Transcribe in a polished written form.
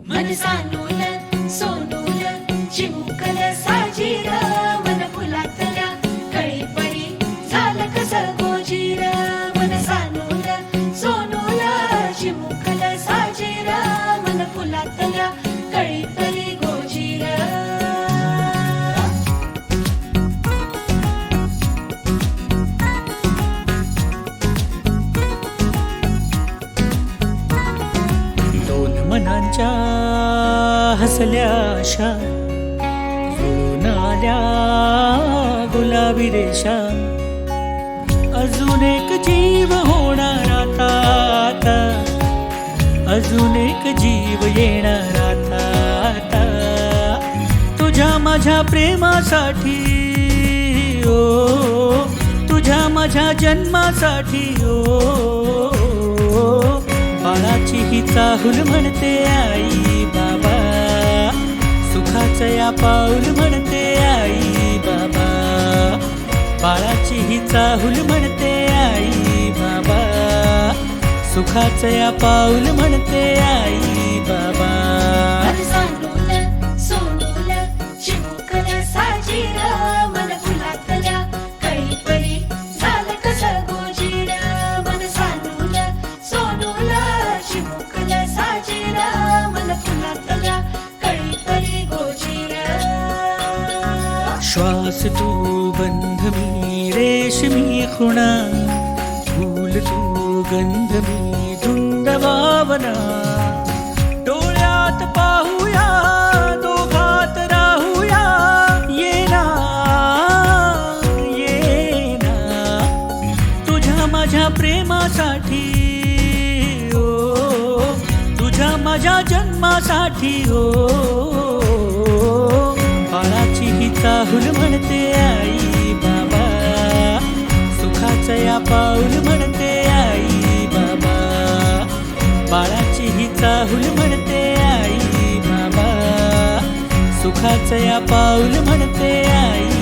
मन सानूल सोनूल चिमुकल साजीर मन फुलातल्या कळी पळी झालं कसं गोजीर मन सानूल सोनूल चिमुकल साजीर मन फुलातल्या कळी पळी गोजीर दोन मनांच्या हसल्या आशा जुळून आल्या गुलाबी रेषा अजून एक जीव होणार आता आता अजून एक जीव येणार आता आता तुझ्या माझ्या प्रेमासाठी ओ तुझ्या माझ्या जन्मासाठी ओ बाळाची ही चाहूल म्हणते आई बाबा सुखाचं या पाऊल म्हणते आई बाबा बाळाची ही चाहूल म्हणते आई बाबा सुखाचं या पाऊल म्हणते आई बाबा मन सानूल सोनूल चिमुकल साजीर मन फुलातल्या कळी पळी झालं कसं गोजीर मन सानूल सोनूल चिमुकल साजीर मन फुलातल्या कळी पळी गोजीर श्वास तू गंध मी रेशमी खुणा फूल तू गंध मी धुंद भावना डोळ्यात पाहूया दोघात राहूया येना येना तुझ्या माझ्या प्रेमासाठी ओ तुझ्या माझ्या जन्मासाठी ओ बाळाची ही चाहूल म्हणते आई बाबा सुखाचं या पाऊल म्हणते आई बाबा बाळाची ही चाहूल म्हणते आई बाबा सुखाचं या पाऊल म्हणते आई